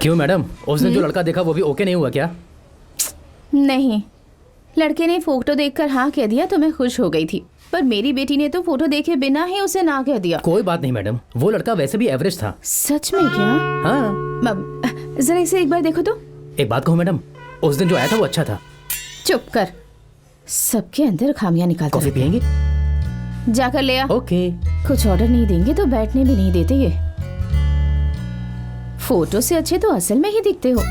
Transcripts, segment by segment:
क्यों मैडम, उस दिन जो लड़का देखा वो भी ओके नहीं हुआ क्या? नहीं, लड़के ने फोटो देखकर हाँ कह दिया तो मैं खुश हो गई थी, पर मेरी बेटी ने तो फोटो देखे बिना ही उसे ना कह दिया। कोई बात नहीं मैडम, वो लड़का वैसे भी एवरेज था। सच में क्या? हाँ। जरा इसे एक बार देखो तो। एक बात कहूँ मैडम, उस दिन जो आया था वो अच्छा था। चुप कर, सबके अंदर खामियां निकालते। कॉफी पियेंगे? जाकर ले आ। ओके। कुछ ऑर्डर नहीं देंगे तो बैठने भी नहीं देते ये। फोटो से अच्छे तो असल में ही दिखते हो।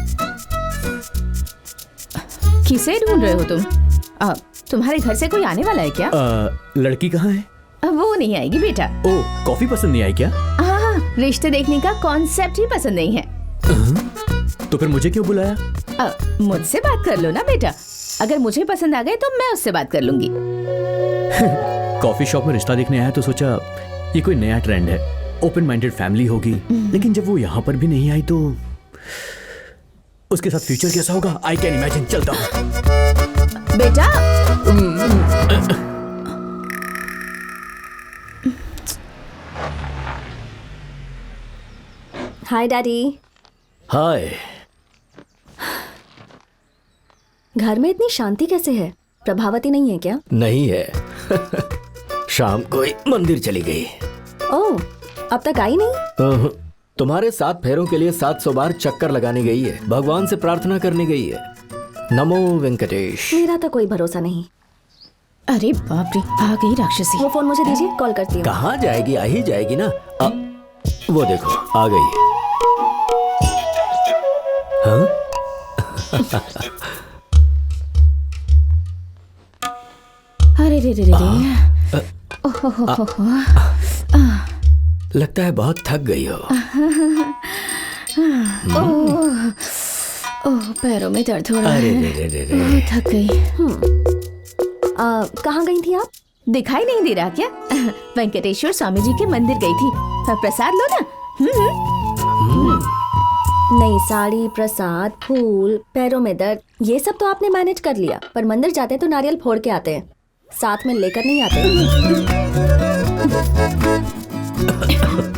किसे ढूंढ रहे हो तुम? तुम्हारे घर से कोई आने वाला है क्या? लड़की कहाँ है? वो नहीं आएगी बेटा। ओ, कॉफी पसंद नहीं आई क्या? हाँ, रिश्ते देखने का कॉन्सेप्ट ही पसंद नहीं है। तो फिर मुझे क्यों बुलाया? मुझसे बात कर लो ना बेटा, अगर मुझे पसंद आ गए तो मैं उससे बात कर लूंगी। कॉफी शॉप में रिश्ता देखने आया तो सोचा ये कोई नया ट्रेंड है, ओपन माइंडेड फैमिली होगी। लेकिन जब वो यहाँ पर भी नहीं आई तो उसके साथ फ्यूचर कैसा होगा? I can imagine. चलता हूँ बेटा। Hi daddy. हाय। घर में इतनी शांति कैसे है? प्रभावती नहीं है क्या? नहीं है। शाम को ही मंदिर चली गई। ओह, अब तक आई नहीं? तुम्हारे 7 फेरों के लिए 700 बार चक्कर लगाने गई है, भगवान से प्रार्थना करने गई है। नमो वेंकटेश। मेरा तो कोई भरोसा नहीं। अरे बाप रे, आ गई राक्षसी। वो फोन मुझे दीजिए, कॉल करती हूँ। कहाँ जाएगी? आ ही जाएगी ना। वो देखो आ गई। हाँ? अरे रे रे रे। लगता है बहुत थक गई हो। ओह, पैरों में दर्द हो रहा अरे है। रे रे रे। थक गई। कहाँ गई थी आप? दिखाई नहीं दे रहा क्या? वेंकटेश्वर स्वामी जी के मंदिर गई थी। प्रसाद लो ना। नई साड़ी, प्रसाद, फूल, पैरों में दर्द, ये सब तो आपने मैनेज कर लिया, पर मंदिर जाते हैं तो नारियल फोड़ के आते हैं, साथ में लेकर नहीं आते।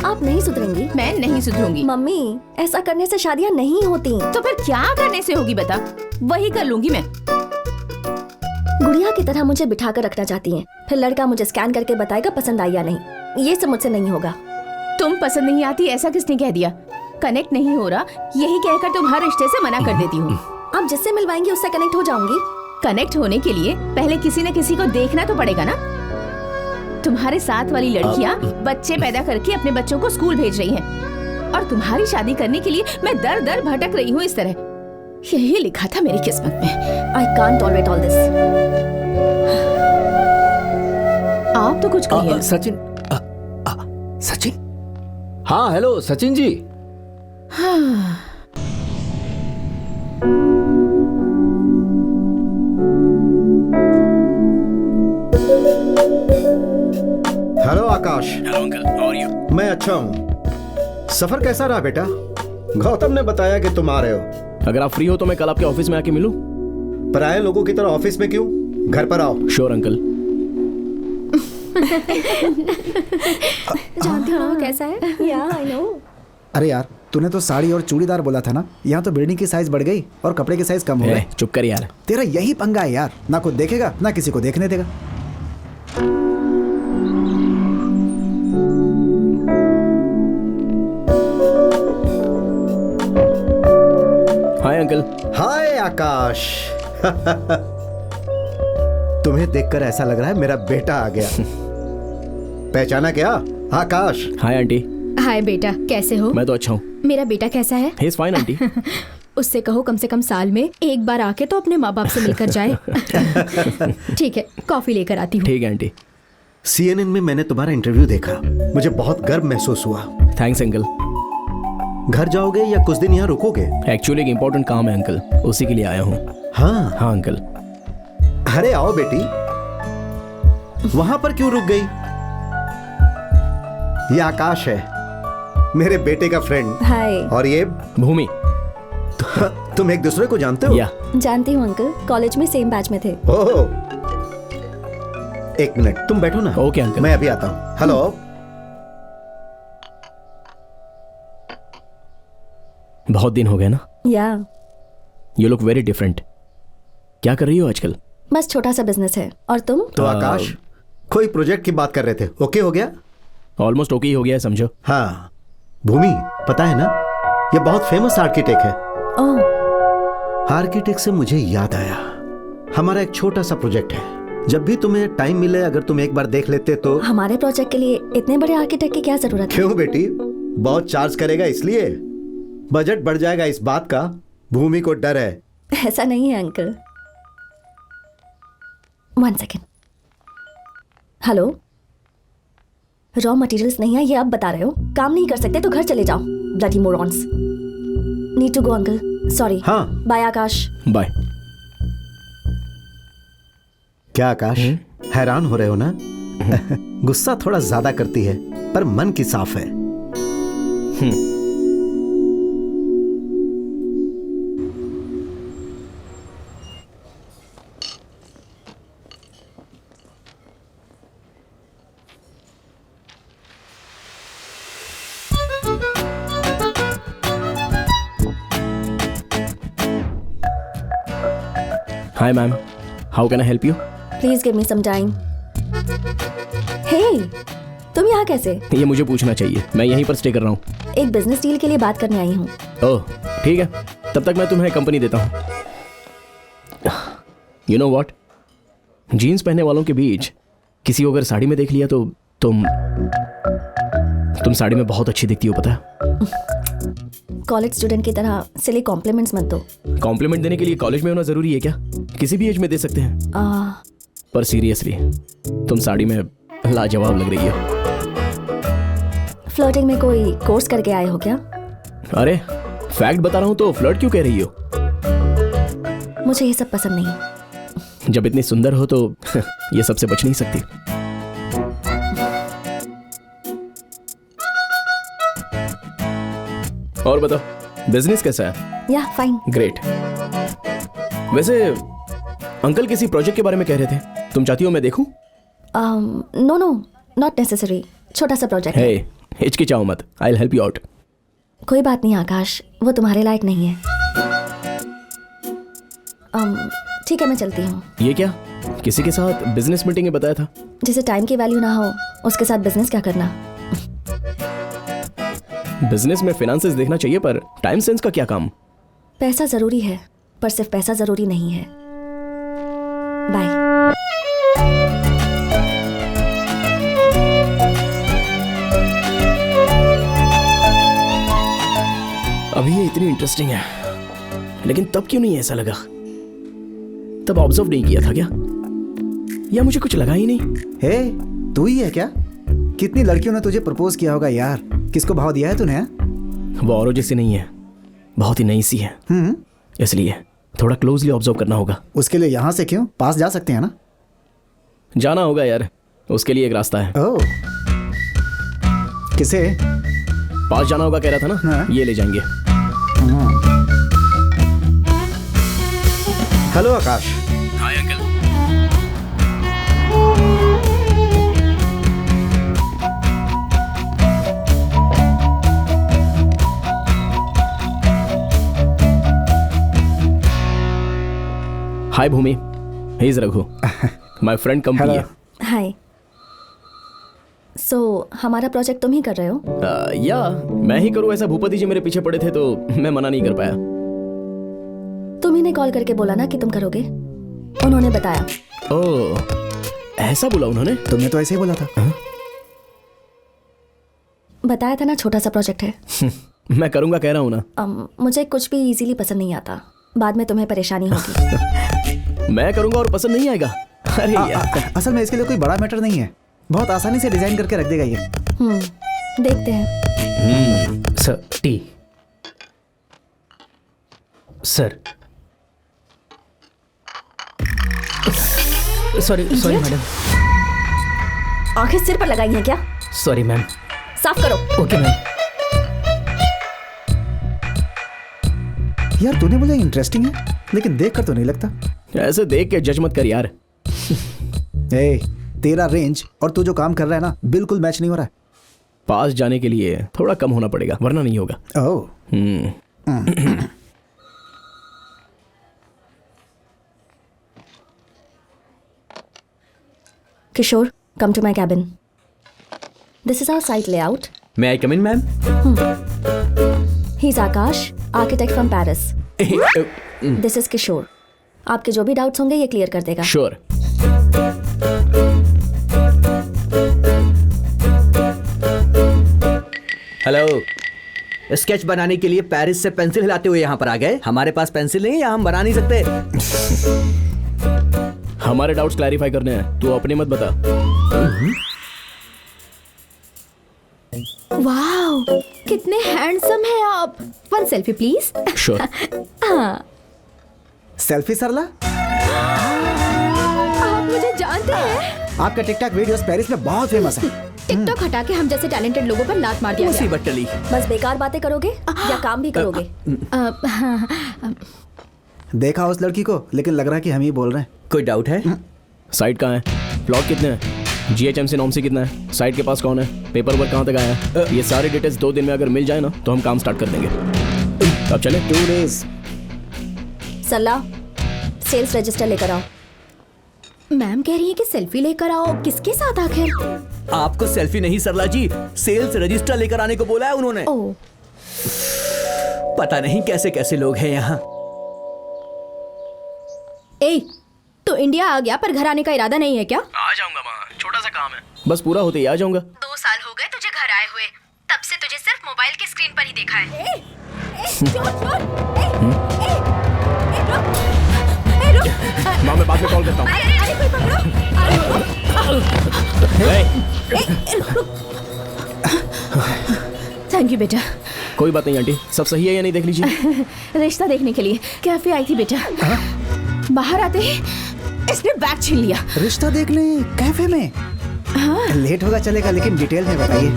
आप नहीं सुधरेंगी? मैं नहीं सुधरूंगी। मम्मी, ऐसा करने से शादियाँ नहीं होती। तो फिर क्या करने से होगी बता? वही कर लूंगी मैं। गुड़िया की तरह मुझे बिठा कर रखना चाहती हैं, फिर लड़का मुझे स्कैन करके बताएगा पसंद आई या नहीं। ये सब मुझसे नहीं होगा। तुम पसंद नहीं आती ऐसा किसने कह दिया? कनेक्ट नहीं हो रहा यही कहकर तुम हर रिश्ते से मना कर देती हो। आप जिससे मिलवाएंगी उससे कनेक्ट हो जाऊंगी। कनेक्ट होने के लिए पहले किसी न किसी को देखना तो पड़ेगा ना। तुम्हारे साथ वाली लड़कियां बच्चे पैदा करके अपने बच्चों को स्कूल भेज रही हैं, और तुम्हारी शादी करने के लिए मैं दर दर भटक रही हूँ इस तरह। यही लिखा था मेरी किस्मत में। I can't tolerate all this. आप तो कुछ कहिए। सचिन। सचिन। हाँ hello Sachin ji. Hello Akash. Hello uncle, how are you? मैं अच्छा हूँ। सफर कैसा रहा बेटा? गौतम ने बताया कि तुम आ रहे हो। अगर आप फ्री हो तो मैं कल आपके ऑफिस में आके मिलूं? पराये लोगों की तरह ऑफिस में क्यों? घर पर आओ। Sure uncle. जानती हो वो कैसा है? या आई नो। अरे यार, तूने तो साड़ी और चूड़ीदार बोला था ना। यहाँ तो बिल्डिंग की साइज बढ़ गई और कपड़े की साइज कम हो गई। चुप कर यार। तेरा यही पंगा है यार, ना खुद देखेगा ना किसी को देखने देगा। Hi uncle. हाय आकाश। तुम्हें देखकर ऐसा लग रहा है मेरा बेटा आ गया। पहचाना क्या? आकाश। Hi aunty. हाय बेटा, कैसे हो? मैं तो अच्छा हूँ। मेरा बेटा कैसा है? He is fine aunty. उससे कहो कम से कम साल में एक बार आके तो अपने माँ बाप से मिलकर जाए। ठीक है, कॉफी लेकर आती हूँ। ठीक है आंटी। CNN में मैंने तुम्हारा इंटरव्यू देखा, मुझे बहुत गर्व महसूस हुआ। Thanks uncle. घर जाओगे या कुछ दिन यहाँ रुकोगे? एक्चुअली एक इम्पोर्टेंट काम है अंकल, उसी के लिए आया हूँ। हाँ हाँ अंकल। अरे आओ बेटी। वहां पर क्यों रुक गई? ये आकाश है, मेरे बेटे का फ्रेंड। हाय। और ये भूमि। तुम एक दूसरे को जानते हो? या जानती हूँ अंकल, कॉलेज में सेम बैच में थे। ओह, एक मिनट तुम बैठो ना। Okay uncle. मैं अभी आता हूँ। हेलो। बहुत दिन हो गए ना। या यू लुक वेरी डिफरेंट। क्या कर रही हो आजकल? बस छोटा सा बिजनेस है। और तुम? तो आकाश, कोई प्रोजेक्ट की बात कर रहे थे, ओके हो गया? ऑलमोस्ट ओके ही हो गया है समझो। हाँ भूमि, पता है ना, ये बहुत फेमस आर्किटेक्ट है। ओह, आर्किटेक्ट से मुझे याद आया, हमारा एक छोटा सा प्रोजेक्ट है। जब भी तुम्हें टाइम मिले, अगर तुम एक बार देख लेते तो। हमारे प्रोजेक्ट के लिए इतने बड़े आर्किटेक्ट की क्या जरूरत है? क्यों बेटी, बहुत चार्ज करेगा इसलिए? बजट बढ़ जाएगा इस बात का, भूमि को डर है। ऐसा नहीं है uncle. 1 second. Hello, raw materials नहीं है ये अब बता रहे हो? काम नहीं कर सकते तो घर चले जाओ। Bloody morons. Need to go uncle, sorry. हाँ बाय आकाश। बाय। क्या आकाश, हैरान हो रहे हो ना? गुस्सा थोड़ा ज्यादा करती है पर मन की साफ है। Hi ma'am, how can I help you? Please give me some time. Hey, तुम यहाँ कैसे? ये मुझे पूछना चाहिए, मैं यहीं पर स्टे कर रहा हूँ। एक बिजनेस डील के लिए बात करने आई हूँ। ओह ठीक है, तब तक मैं तुम्हें कंपनी देता हूँ। यू नो व्हाट, जीन्स पहनने वालों के बीच किसी को अगर साड़ी में देख लिया तो तुम साड़ी में बहुत अच्छी दिखती हो, पता है? कॉलेज स्टूडेंट की तरह सिली कॉम्प्लीमेंट्स मत दो। कॉम्प्लीमेंट देने के लिए कॉलेज में होना जरूरी है क्या? किसी भी एज में दे सकते हैं। पर सीरियसली तुम साड़ी में लाजवाब लग रही हो। फ्लर्टिंग में कोई कोर्स करके आए हो क्या? अरे फैक्ट बता रहा हूँ तो फ्लर्ट क्यों कह रही हो? मुझे ये सब पसंद नहीं। जब इतनी सुंदर हो तो ये सबसे बच नहीं सकती। और बताओ बिजनेस कैसा है? या फाइन। ग्रेट। वैसे अंकल किसी प्रोजेक्ट के बारे में कह रहे थे, तुम चाहती हो मैं देखूं? No no, not necessary. छोटा सा प्रोजेक्ट है। हे, हिचकिचाओ मत, I will help you out. कोई बात नहीं आकाश, वो तुम्हारे लायक नहीं है। ठीक है, मैं चलती हूँ। ये क्या, किसी के साथ बिजनेस मीटिंग में बताया था? जिसे टाइम की वैल्यू ना हो उसके साथ बिजनेस क्या करना। बिजनेस में फिनेंसेस देखना चाहिए, पर टाइम सेंस का क्या काम? पैसा जरूरी है, पर सिर्फ पैसा जरूरी नहीं है। बाय। अभी ये इतनी इंटरेस्टिंग है, लेकिन तब क्यों नहीं ऐसा लगा? तब ऑब्जर्व नहीं किया था क्या, या मुझे कुछ लगा ही नहीं? हे, तू ही है क्या? कितनी लड़कियों ने तुझे प्रपोज किया होगा यार, किसको भाव दिया है तूने? वो औरों जैसी नहीं है, बहुत ही नई सी है, इसलिए थोड़ा क्लोजली ऑब्जर्व करना होगा। उसके लिए यहाँ से क्यों, पास जा सकते हैं ना? जाना होगा यार, उसके लिए एक रास्ता है। ओह, किसे? पास जाना होगा कह रहा था ना। हाँ। ये ले जाएंगे। Hello Akash. Hi uncle. Hi Bhumi, he is Raghu, my friend company है। हाय। सो हमारा प्रोजेक्ट तुम ही कर रहे हो? या मैं ही करूँ ऐसा? भूपति जी मेरे पीछे पड़े थे तो मैं मना नहीं कर पाया। तुम ही ने कॉल करके बोला ना कि तुम करोगे, उन्होंने बताया। ओह, ऐसा बोला उन्होंने? तुमने तो ऐसे ही बोला था। बताया था ना, छोटा सा प्रोजेक्ट है। मैं करूंगा कह रहा हूँ ना। मुझे कुछ भी इजीली पसंद नहीं आता, बाद में तुम्हें परेशानी होगी। मैं करूंगा और पसंद नहीं आएगा? अरे यार, असल में इसके लिए कोई बड़ा मैटर नहीं है, बहुत आसानी से डिजाइन करके रख देगा ये। देखते हैं। Sir T. Sir sorry sorry madam. आंखें सिर पर लगाई हैं क्या? Sorry ma'am. साफ करो। Okay ma'am. यार तूने बोला इंटरेस्टिंग है, लेकिन देख कर तो नहीं लगता। ऐसे देख के जज मत कर यार। ए, तेरा रेंज और तू जो काम कर रहा है ना, बिल्कुल मैच नहीं हो रहा है। पास जाने के लिए थोड़ा कम होना पड़ेगा, वरना नहीं होगा। ओह, Kishore, come to my cabin. This is our site layout. May I come in, ma'am? He's Akash, architect from Paris. This is Kishore. आपके जो भी डाउट्स होंगे ये क्लियर कर देगा. श्योर. हेलो. स्केच बनाने के लिए पेरिस से पेंसिल हिलाते हुए यहाँ पर आ गए. हमारे पास पेंसिल नहीं है, यहाँ हम बना नहीं सकते. हमारे डाउट्स क्लैरिफाई करने हैं, तू अपने मत बता. वाओ, कितने हैंडसम हैं आप. One selfie please. Sure. Selfie Sarla, आप मुझे जानते हैं. आपका टिकटॉक वीडियोस पेरिस में बहुत फेमस है. टिकटॉक हटा के हम जैसे टैलेंटेड लोगों पर लात मार दिया गया. मुसीबत टली. बस बेकार बातें करोगे या काम भी करोगे? देखा उस लड़की को, लेकिन लग रहा है कि हम ही बोल रहे हैं. कोई डाउट है? साइट कहाँ है? प्लॉट कितने हैं? GHMC नॉर्म से कितना है? साइट के पास कौन है? पेपर वर्क कहाँ तक आया है? ये सारे डिटेल्स 2 दिन में अगर मिल जाए ना तो हम काम स्टार्ट कर देंगे. अब चले. 2 days. सल्ला, सेल्स रजिस्टर लेकर आओ. मैम कह रही है कि सेल्फी लेकर आओ. किसके साथ आखिर? आपको सेल्फी नहीं सरला जी, सेल्स रजिस्टर लेकर आने को बोला है उन्होंने. ओह, पता नहीं कैसे कैसे लोग हैं यहाँ. ए, तो इंडिया आ गया पर घर आने का इरादा नहीं है क्या? आ जाऊंगा वहाँ, छोटा सा काम है. बस पूरा होते ही आ जाऊंगा. 2 साल हो गए तुझे घर आए हुए, तब से तुझे सिर्फ मोबाइल की स्क्रीन पर ही देखा है. माँ मैं बाद में कॉल करता हूँ. थैंक यू बेटा. कोई बात नहीं आंटी, सब सही है या नहीं देख लीजिए. रिश्ता देखने के लिए कैफे आई थी बेटा. बाहर आते ही इसने बैग छीन लिया. रिश्ता देखने कैफे में? लेट होगा चलेगा, लेकिन डिटेल में बताइए.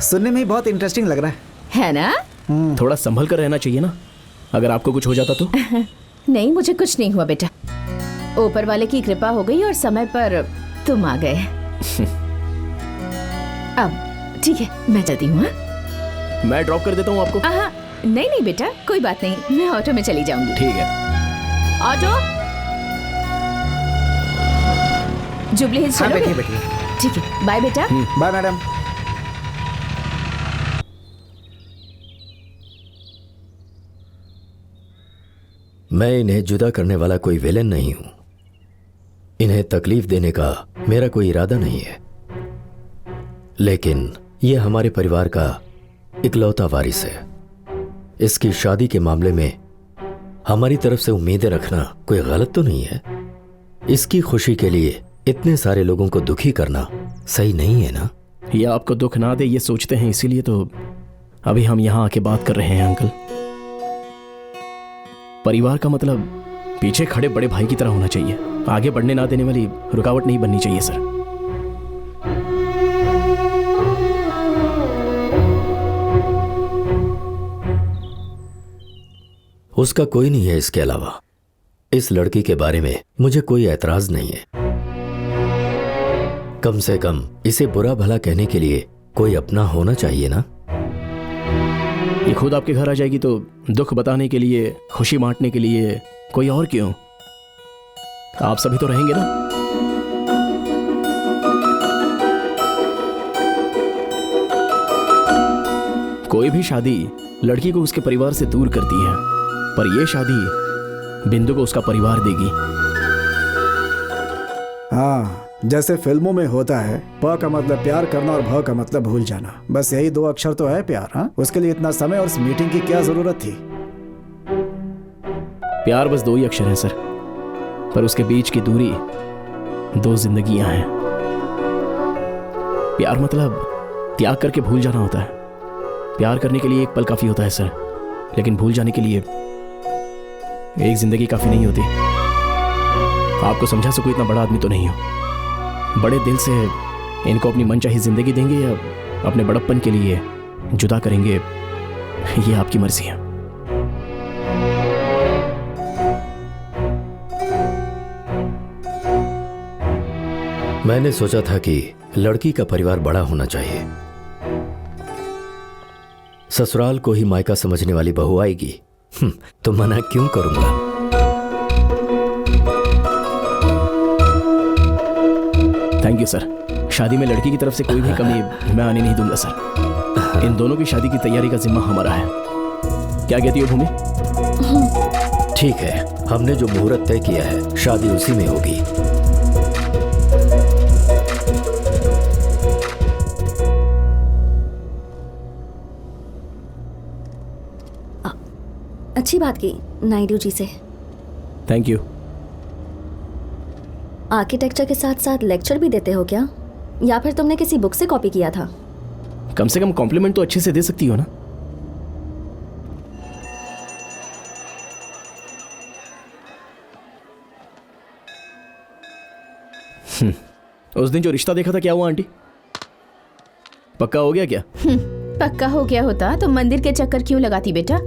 सुनने में ही बहुत इंटरेस्टिंग लग रहा है ना? थोड़ा संभल कर रहना चाहिए ना, अगर आपको कुछ हो जाता तो. नहीं, मुझे कुछ नहीं हुआ बेटा. ऊपर वाले की कृपा हो गई और समय पर तुम आ गए. अब ठीक है, मैं चलती हूँ. मैं ड्रॉप कर देता हूँ आपको. नहीं नहीं बेटा, कोई बात नहीं, मैं ऑटो में चली जाऊंगी. ठीक है. ऑटो. जुबली हिल्स चलोगे? बैठिए बैठिए. ठीक है, बाय बेटा. Bye madam. मैं इन्हें जुदा करने वाला कोई विलेन नहीं हूं. इन्हें तकलीफ देने का मेरा कोई इरादा नहीं है, लेकिन यह हमारे परिवार का इकलौता वारिस है. इसकी शादी के मामले में हमारी तरफ से उम्मीदें रखना कोई गलत तो नहीं है. इसकी खुशी के लिए इतने सारे लोगों को दुखी करना सही नहीं है ना. ये आपको दुख ना दे ये सोचते हैं, इसीलिए तो अभी हम यहाँ आके बात कर रहे हैं. अंकल, परिवार का मतलब पीछे खड़े बड़े भाई की तरह होना चाहिए. आगे बढ़ने ना देने वाली रुकावट नहीं बननी चाहिए सर. उसका कोई नहीं है. इसके अलावा इस लड़की के बारे में मुझे कोई ऐतराज नहीं है. कम से कम इसे बुरा भला कहने के लिए कोई अपना होना चाहिए ना. ये खुद आपके घर आ जाएगी तो दुख बताने के लिए, खुशी बांटने के लिए कोई और क्यों? आप सभी तो रहेंगे ना. कोई भी शादी लड़की को उसके परिवार से दूर करती है, पर यह शादी बिंदु को उसका परिवार देगी. हाँ, जैसे फिल्मों में होता है, प का मतलब प्यार करना और भ का मतलब भूल जाना. बस यही 2 अक्षर तो है प्यार. हाँ, उसके लिए इतना समय और इस मीटिंग की क्या जरूरत थी? प्यार बस 2 ही अक्षर हैं सर, पर उसके बीच की दूरी 2 जिंदगियां हैं. प्यार मतलब त्याग करके भूल जाना होता है. प्यार करने के लिए एक पल काफी होता है सर, लेकिन भूल जाने के लिए एक जिंदगी काफी नहीं होती. आपको समझा सकूं इतना बड़ा आदमी तो नहीं हो. बड़े दिल से इनको अपनी मनचाही जिंदगी देंगे या अपने बड़प्पन के लिए जुदा करेंगे, ये आपकी मर्जी है. मैंने सोचा था कि लड़की का परिवार बड़ा होना चाहिए. ससुराल को ही मायका समझने वाली बहू आएगी तो मना क्यों करूंगा। Thank you sir. शादी में लड़की की तरफ से कोई भी कमी मैं आने नहीं दूंगा सर। इन दोनों की शादी की तैयारी का जिम्मा हमारा है। क्या कहती हो भूमि? ठीक है, हमने जो मुहूर्त तय किया है शादी उसी में होगी। अच्छी बात की नायडू जी से। Thank you. आर्किटेक्चर के साथ साथ लेक्चर भी देते हो क्या, या फिर तुमने किसी बुक से कॉपी किया था? कम से कम कॉम्प्लीमेंट तो अच्छे से दे सकती हो ना। उस दिन जो रिश्ता देखा था क्या हुआ आंटी? पक्का हो गया क्या? पक्का हो गया होता तो मंदिर के चक्कर क्यों लगाती बेटा?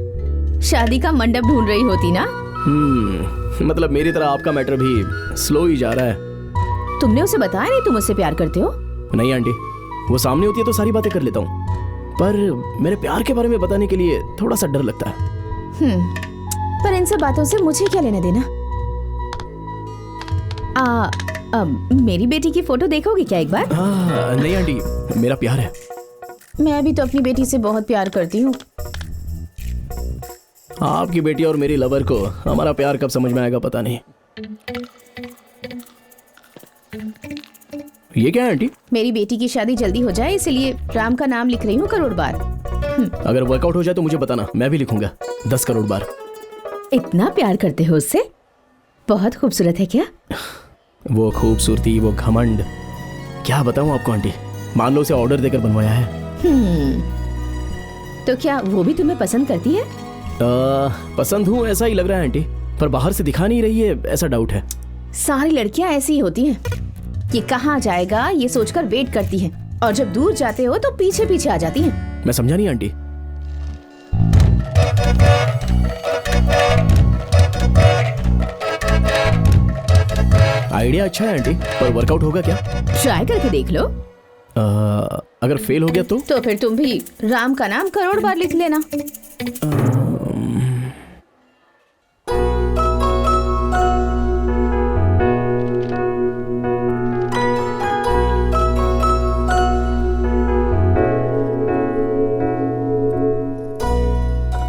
शादी का मंडप ढूंढ रही होती ना। मतलब मेरी तरह आपका मैटर भी स्लो ही जा रहा है। तुमने उसे बताया नहीं तुम उससे प्यार करते हो? नहीं आंटी, वो सामने होती है तो सारी बातें कर लेता हूँ, पर मेरे प्यार के बारे में बताने के लिए थोड़ा सा डर लगता है। पर इन सब बातों से मुझे क्या लेना देना? मेरी बेटी की फोटो देखोगी क्या एक बार? नहीं आंटी, मेरा प्यार है। मैं भी तो अपनी बेटी से बहुत प्यार करती हूँ। आपकी बेटी और मेरी लवर को हमारा प्यार कब समझ में आएगा पता नहीं। ये क्या है आंटी? मेरी बेटी की शादी जल्दी हो जाए इसलिए राम का नाम लिख रही हूँ करोड़ बार। अगर वर्कआउट हो जाए तो मुझे बताना, मैं भी लिखूंगा 10 करोड़ बार। इतना प्यार करते हो उससे? बहुत खूबसूरत है क्या? वो खूबसूरती, वो घमंड, क्या बताऊं आपको आंटी। मान लो उसे ऑर्डर देकर बनवाया है। तो क्या वो भी तुम्हें पसंद करती है? पसंद हूँ ऐसा ही लग रहा है आंटी, पर बाहर से दिखा नहीं रही है, ऐसा डाउट है। सारी लड़कियां ऐसी ही होती हैं। ये कहाँ जाएगा ये सोचकर वेट करती हैं, और जब दूर जाते हो तो पीछे पीछे आ जाती हैं। मैं समझा नहीं आंटी। आइडिया अच्छा है आंटी, पर वर्कआउट होगा क्या? ट्राई करके देख लो। अगर फेल हो गया तो फिर तुम भी राम का नाम करोड़ बार लिख लेना।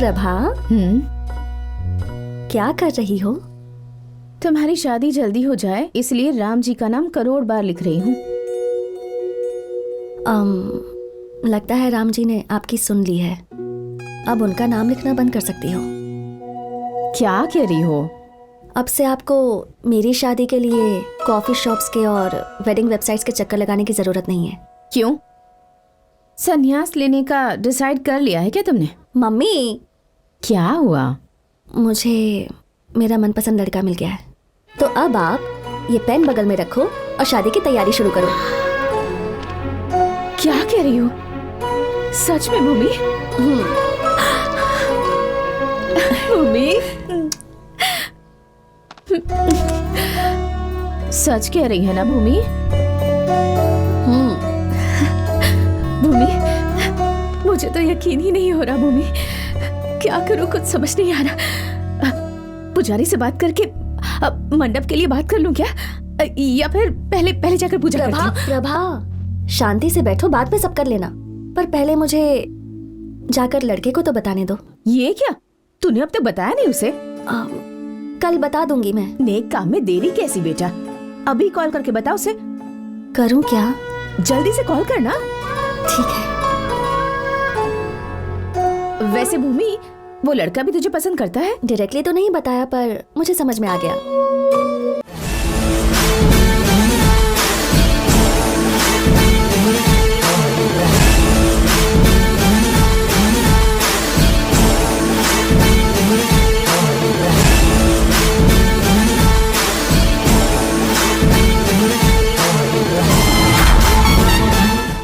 प्रभा, क्या कर रही हो? तुम्हारी शादी जल्दी हो जाए इसलिए राम जी का नाम करोड़ बार लिख रही हूँ। लगता है राम जी ने आपकी सुन ली है। अब उनका नाम लिखना बंद कर सकती हो। क्या कह रही हो? अब से आपको मेरी शादी के लिए कॉफी शॉप्स के और वेडिंग वेबसाइट्स के चक्कर लगाने की जरूरत नहीं है। क्यों? संन्यास लेने का डिसाइड कर लिया है क्या तुमने? मम्मी, क्या हुआ? मुझे मेरा मनपसंद लड़का मिल गया है, तो अब आप ये पेन बगल में रखो और शादी की तैयारी शुरू करो। क्या कह रही हो? सच में भूमि? भूमि, सच कह रही है ना भूमि? भूमि, मुझे तो यकीन ही नहीं हो रहा भूमि। क्या करूं कुछ समझ नहीं आ रहा। पुजारी से बात करके मंडप के लिए बात कर लूं क्या, या फिर पहले जाकर पूजा करती हूं? प्रभा, शांति से बैठो, बाद में सब कर लेना, पर पहले मुझे जाकर लड़के को तो बताने दो। ये क्या? तूने अब तक बताया नहीं उसे? कल बता दूंगी मैं। नेक काम में देरी कैसी बेटा? अभी कॉल करके बता उसे। करूं क्या? जल्दी से कॉल करना। ठीक है। वैसे भूमि, वो लड़का भी तुझे पसंद करता है? डायरेक्टली तो नहीं बताया, पर मुझे समझ में आ गया।